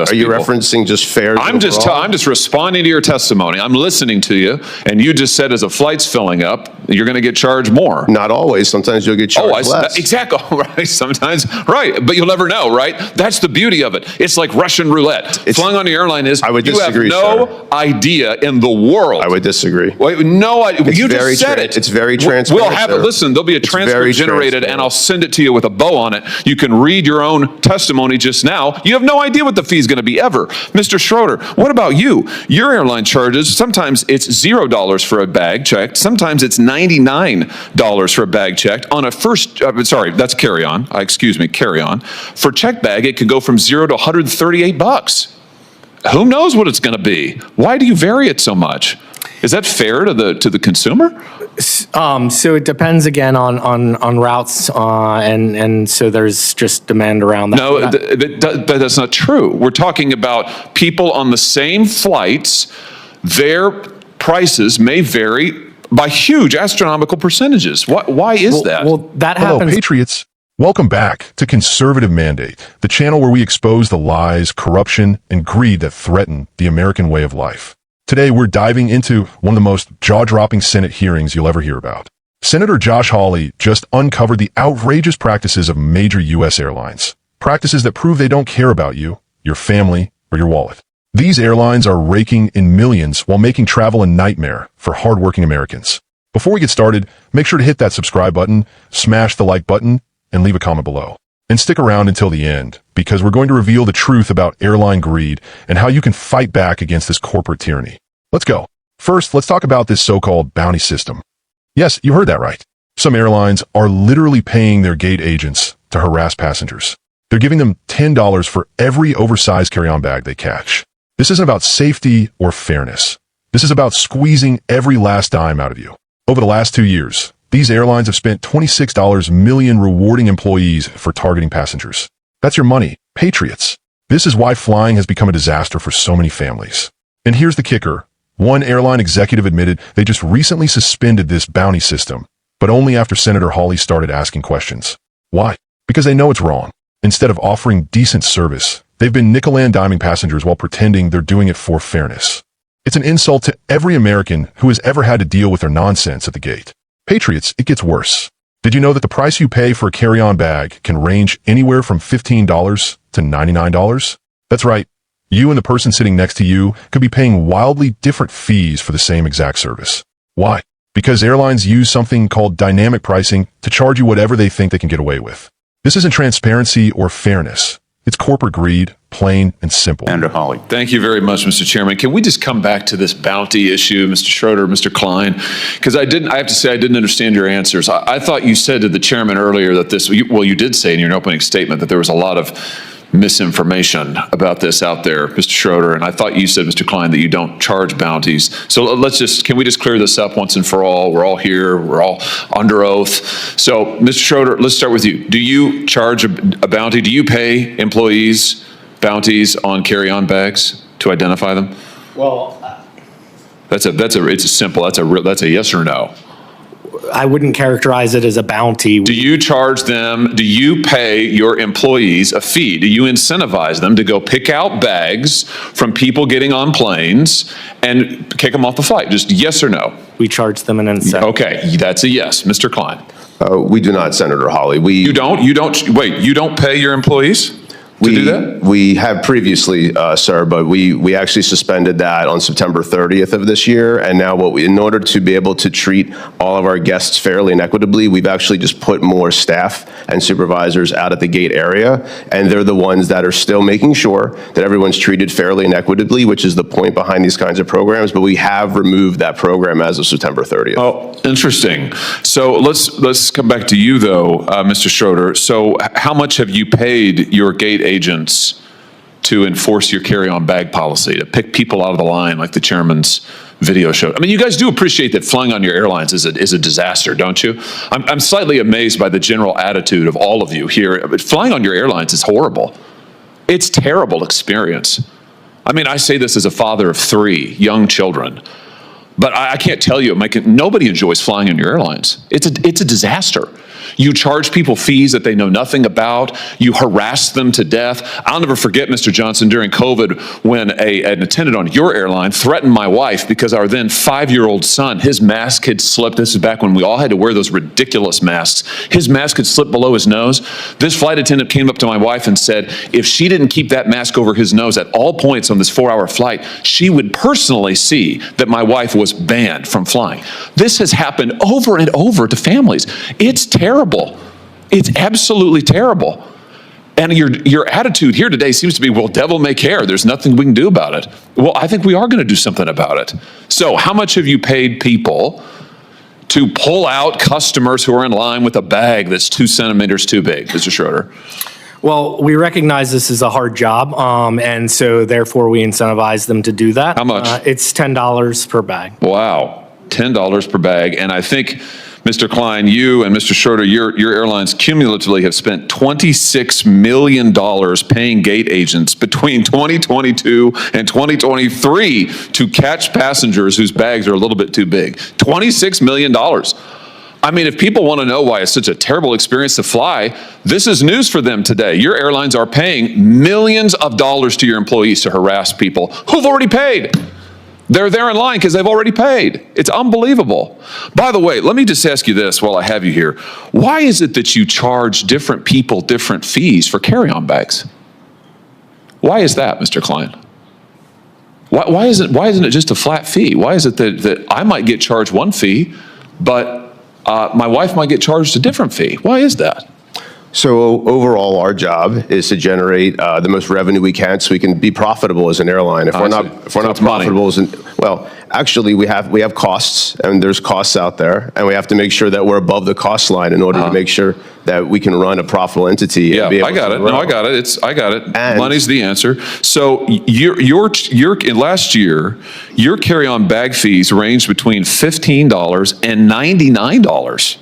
best Are you people. referencing just fares? I'm just responding to your testimony. I'm listening to you, and you just said as a flight's filling up, you're going to get charged more. Not always. Sometimes you'll get charged less. Exactly. Right. Sometimes. Right. But you'll never know. Right. That's the beauty of it. It's like Russian roulette. Flying on the airline is. I would disagree, You have no idea in the world. I would disagree. Wait, no idea. You just said it. It's very transparent. We'll have it. Listen, there'll be a transcript generated, and I'll send it to you with a bow on it. You can read your own testimony just now. You have no idea what the fee is going to be ever. Mr. Schroeder, what about you? Your airline charges, sometimes it's $0 for a bag checked. Sometimes it's $99 for a bag checked. On a first, sorry, that's carry-on. Excuse me, carry-on. For checked bag, it could go from $0 to $138. Who knows what it's going to be? Why do you vary it so much? Is that fair to the consumer? So it depends again on routes, and so there's just demand around that. No, that's not true. We're talking about people on the same flights. Their prices may vary by huge astronomical percentages. Why is that? Well, that happens. Hello, Patriots. Welcome back to Conservative Mandate, the channel where we expose the lies, corruption, and greed that threaten the American way of life. Today, we're diving into one of the most jaw-dropping Senate hearings you'll ever hear about. Senator Josh Hawley just uncovered the outrageous practices of major U.S. airlines, practices that prove they don't care about you, your family, or your wallet. These airlines are raking in millions while making travel a nightmare for hardworking Americans. Before we get started, make sure to hit that subscribe button, smash the like button, and leave a comment below. And stick around until the end, because we're going to reveal the truth about airline greed and how you can fight back against this corporate tyranny. Let's go. First, let's talk about this so-called bounty system. Yes, you heard that right. Some airlines are literally paying their gate agents to harass passengers. They're giving them $10 for every oversized carry-on bag they catch. This isn't about safety or fairness. This is about squeezing every last dime out of you. Over the last 2 years, these airlines have spent $26 million rewarding employees for targeting passengers. That's your money, patriots. This is why flying has become a disaster for so many families. And here's the kicker. One airline executive admitted they just recently suspended this bounty system, but only after Senator Hawley started asking questions. Why? Because they know it's wrong. Instead of offering decent service, they've been nickel-and-diming passengers while pretending they're doing it for fairness. It's an insult to every American who has ever had to deal with their nonsense at the gate. Patriots, it gets worse. Did you know that the price you pay for a carry-on bag can range anywhere from $15 to $99? That's right. You and the person sitting next to you could be paying wildly different fees for the same exact service. Why? Because airlines use something called dynamic pricing to charge you whatever they think they can get away with. This isn't transparency or fairness. It's corporate greed, plain and simple. Senator Hawley. Thank you very much, Mr. Chairman. Can we just come back to this bounty issue, Mr. Schroeder, Mr. Klein? Because I have to say, I didn't understand your answers. I thought you said to the chairman earlier that you did say in your opening statement that there was a lot of misinformation about this out there, Mr. Schroeder, and I thought you said, Mr. Klein, that you don't charge bounties. So can we just clear this up once and for all? We're all here, we're all under oath. So, Mr. Schroeder, let's start with you. Do you charge a bounty? Do you pay employees bounties on carry-on bags to identify them? Well, that's a yes or no. I wouldn't characterize it as a bounty. Do you charge them, do you pay your employees a fee? Do you incentivize them to go pick out bags from people getting on planes and kick them off the flight? Just yes or no? We charge them an incentive. Okay, that's a yes. Mr. Klein. We do not, Senator Hawley. You don't pay your employees to do that? We have previously, sir, but we actually suspended that on September 30th of this year. And now in order to be able to treat all of our guests fairly and equitably, we've actually just put more staff and supervisors out at the gate area. And they're the ones that are still making sure that everyone's treated fairly and equitably, which is the point behind these kinds of programs. But we have removed that program as of September 30th. Oh, interesting. So let's come back to you, though, Mr. Schroeder. So how much have you paid your gate agents to enforce your carry-on bag policy, to pick people out of the line like the chairman's video showed? I mean, you guys do appreciate that flying on your airlines is a disaster, don't you? I'm slightly amazed by the general attitude of all of you here. But flying on your airlines is horrible. It's a terrible experience. I mean, I say this as a father of 3 young children, but I can't tell you, nobody enjoys flying on your airlines. It's a disaster. You charge people fees that they know nothing about. You harass them to death. I'll never forget, Mr. Johnson, during COVID, when an attendant on your airline threatened my wife because our then 5-year-old son, his mask had slipped. This is back when we all had to wear those ridiculous masks. His mask had slipped below his nose. This flight attendant came up to my wife and said, if she didn't keep that mask over his nose at all points on this 4-hour flight, she would personally see that my wife was banned from flying. This has happened over and over to families. It's terrible. It's absolutely terrible. And your attitude here today seems to be, well, devil may care. There's nothing we can do about it. Well, I think we are going to do something about it. So how much have you paid people to pull out customers who are in line with a bag that's 2 centimeters too big, Mr. Schroeder? Well, we recognize this is a hard job, and so therefore we incentivize them to do that. How much? It's $10 per bag. Wow, $10 per bag. And I think, Mr. Klein, you and Mr. Schroeder, your airlines cumulatively have spent $26 million paying gate agents between 2022 and 2023 to catch passengers whose bags are a little bit too big. $26 million. I mean, if people want to know why it's such a terrible experience to fly, this is news for them today. Your airlines are paying millions of dollars to your employees to harass people who've already paid. They're there in line because they've already paid. It's unbelievable. By the way, let me just ask you this while I have you here. Why is it that you charge different people different fees for carry-on bags? Why is that, Mr. Klein? Why isn't it just a flat fee? Why is it that I might get charged one fee, but my wife might get charged a different fee? Why is that? So overall, our job is to generate the most revenue we can so we can be profitable as an airline. If we're not profitable well, actually we have costs, and there's costs out there, and we have to make sure that we're above the cost line in order to make sure that we can run a profitable entity. Yeah, I got it. No, I got it. I got it. And money's the answer. So last year, your carry-on bag fees ranged between $15 and $99.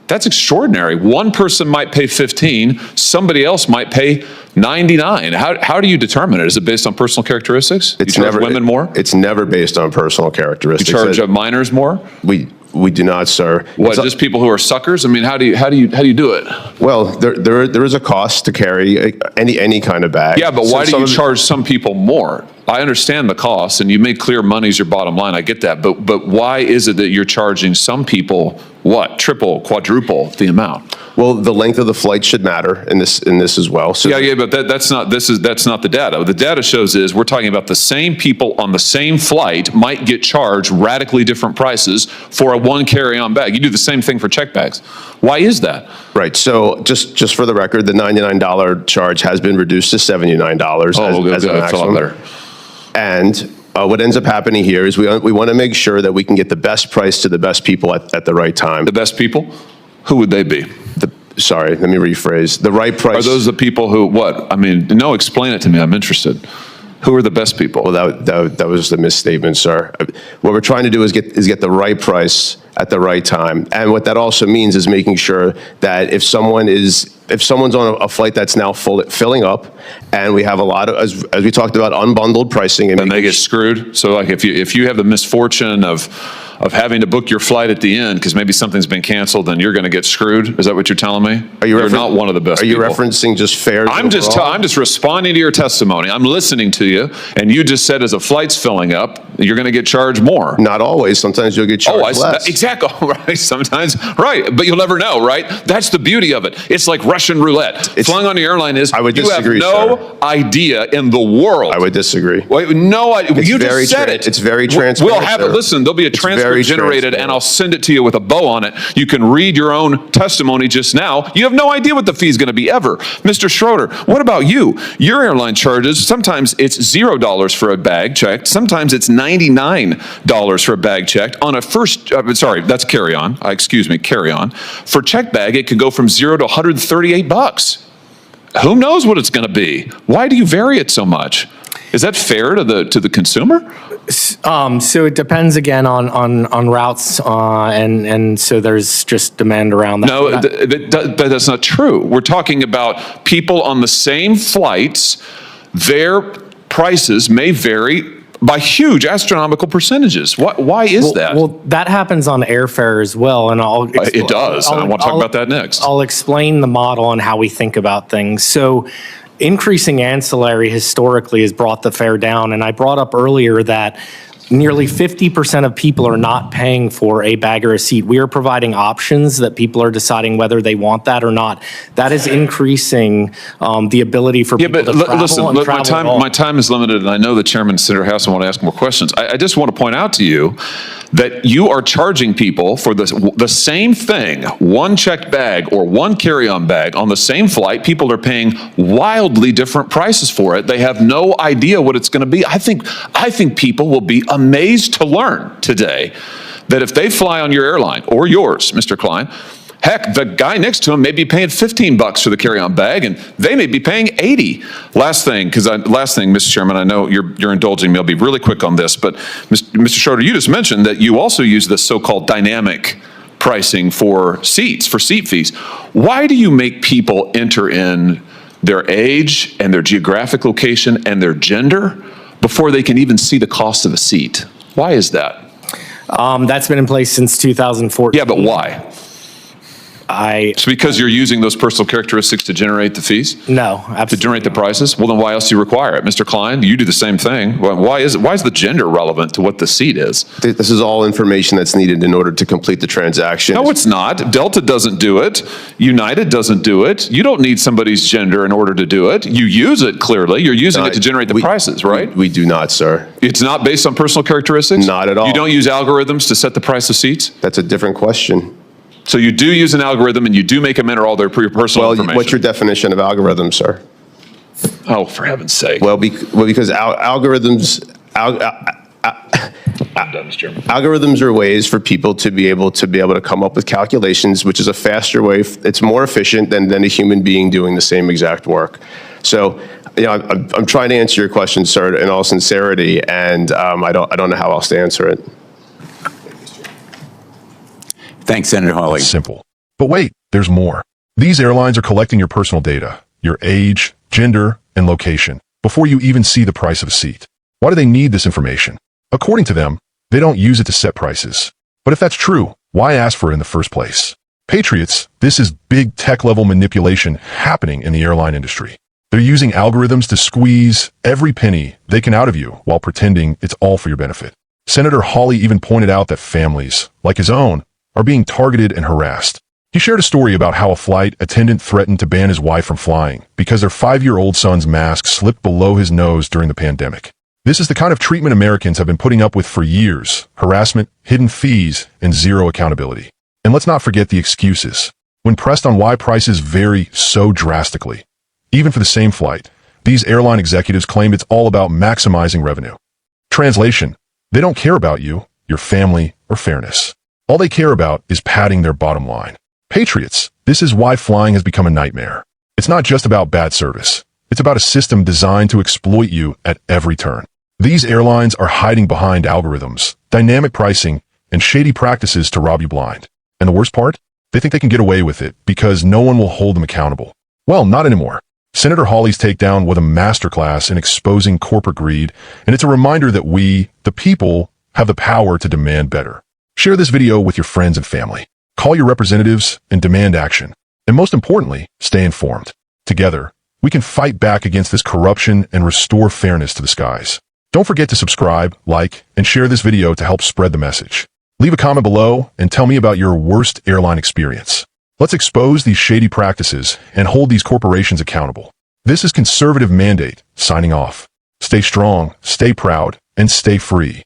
That's extraordinary. One person might pay 15, somebody else might pay 99. How do you determine it? Is it based on personal characteristics? You charge women more? It's never based on personal characteristics. You charge minors more? We do not, sir. What, just people who are suckers? I mean, how do you do it? Well, there is a cost to carry any kind of bag. Yeah, but why do you charge some people more? I understand the cost, and you make clear money's your bottom line. I get that, but why is it that you're charging some people what, triple, quadruple the amount? Well, the length of the flight should matter in this as well. So yeah, but that's not the data. The data shows is we're talking about the same people on the same flight might get charged radically different prices for a one carry-on bag. You do the same thing for check bags. Why is that? Right. So just for the record, the $99 charge has been reduced to $79 as a maximum. Better. And what ends up happening here is we want to make sure that we can get the best price to the best people at the right time. The best people? Who would they be? Sorry, let me rephrase. The right price. Are those the people who, what? I mean, no, explain it to me. I'm interested. Who are the best people? Well, that was the misstatement, sir. What we're trying to do is get the right price at the right time. And what that also means is making sure that if someone's on a flight that's now filling up, and we have a lot of, as we talked about, unbundled pricing. And they get screwed? So like if you have the misfortune of having to book your flight at the end because maybe something's been canceled, then you're going to get screwed? Is that what you're telling me? You're not one of the best people. Are you referencing just fares I'm just responding to your testimony. I'm listening to you, and you just said as a flight's filling up, you're going to get charged more. Not always. Sometimes you'll get charged less. Exactly. Right. Sometimes. Right. But you'll never know, right? That's the beauty of it. It's like Russian roulette. Flying on the airline is, I would disagree, you have no idea in the world. I would disagree. Wait, no, you just said it. It's very transparent. We'll have it. Listen, there'll be a transcript generated, and I'll send it to you with a bow on it. You can read your own testimony just now. You have no idea what the fee is going to be ever. Mr. Schroeder, what about you? Your airline charges, sometimes it's $0 for a bag checked. Sometimes it's $99 for a bag checked. On a first, sorry, that's carry-on. Carry-on. For check bag, it could go from $0 to $138. Who knows what it's going to be? Why do you vary it so much? Is that fair to the consumer? So it depends again on routes, and so there's just demand around that. No, that's not true. We're talking about people on the same flights. Their prices may vary by huge astronomical percentages. Why is that? Well, that happens on airfare as well, and It does, and I want to talk about that next. I'll explain the model and how we think about things. So increasing ancillary historically has brought the fare down, and I brought up earlier that nearly 50% of people are not paying for a bag or a seat. We are providing options that people are deciding whether they want that or not. That is increasing the ability for people to travel listen, and travel. my time is limited, and I know the chairman, Senator House, I want to ask more questions. I just want to point out to you that you are charging people for the same thing, one checked bag or one carry-on bag on the same flight. People are paying wildly different prices for it. They have no idea what it's going to be. I think people will be amazed to learn today that if they fly on your airline or yours, Mr. Klein, heck, the guy next to him may be paying $15 for the carry-on bag, and they may be paying $80. Last thing, Mr. Chairman, I know you're indulging me. I'll be really quick on this, but Mr. Schroeder, you just mentioned that you also use this so-called dynamic pricing for seats, for seat fees. Why do you make people enter in their age and their geographic location and their gender before they can even see the cost of a seat? Why is that? That's been in place since 2014. Yeah, but why? It's because you're using those personal characteristics to generate the fees? No, absolutely. To generate the prices? Well, then why else do you require it? Mr. Klein, you do the same thing. Why is the gender relevant to what the seat is? This is all information that's needed in order to complete the transaction. No, it's not. Delta doesn't do it. United doesn't do it. You don't need somebody's gender in order to do it. You use it, clearly. You're using it to generate the prices, right? We do not, sir. It's not based on personal characteristics? Not at all. You don't use algorithms to set the price of seats? That's a different question. So you do use an algorithm and you do make them enter all their personal information? What's your definition of algorithm, sir? Oh, for heaven's sake. Well, because algorithms... I'm done, Mr. Chairman. Algorithms are ways for people to be able to come up with calculations, which is a faster way. It's more efficient than a human being doing the same exact work. So, I'm trying to answer your question, sir, in all sincerity, and I don't know how else to answer it. Thanks, Senator Hawley. Simple. But wait, there's more. These airlines are collecting your personal data, your age, gender, and location, before you even see the price of a seat. Why do they need this information? According to them, they don't use it to set prices. But if that's true, why ask for it in the first place? Patriots, this is big tech-level manipulation happening in the airline industry. They're using algorithms to squeeze every penny they can out of you while pretending it's all for your benefit. Senator Hawley even pointed out that families, like his own, are being targeted and harassed. He shared a story about how a flight attendant threatened to ban his wife from flying because their 5-year-old son's mask slipped below his nose during the pandemic. This is the kind of treatment Americans have been putting up with for years: harassment, hidden fees, and zero accountability. And let's not forget the excuses. When pressed on why prices vary so drastically, even for the same flight, these airline executives claim it's all about maximizing revenue. Translation: they don't care about you, your family, or fairness. All they care about is padding their bottom line. Patriots, this is why flying has become a nightmare. It's not just about bad service. It's about a system designed to exploit you at every turn. These airlines are hiding behind algorithms, dynamic pricing, and shady practices to rob you blind. And the worst part? They think they can get away with it because no one will hold them accountable. Well, not anymore. Senator Hawley's takedown was a masterclass in exposing corporate greed, and it's a reminder that we, the people, have the power to demand better. Share this video with your friends and family. Call your representatives and demand action. And most importantly, stay informed. Together, we can fight back against this corruption and restore fairness to the skies. Don't forget to subscribe, like, and share this video to help spread the message. Leave a comment below and tell me about your worst airline experience. Let's expose these shady practices and hold these corporations accountable. This is Conservative Mandate, signing off. Stay strong, stay proud, and stay free.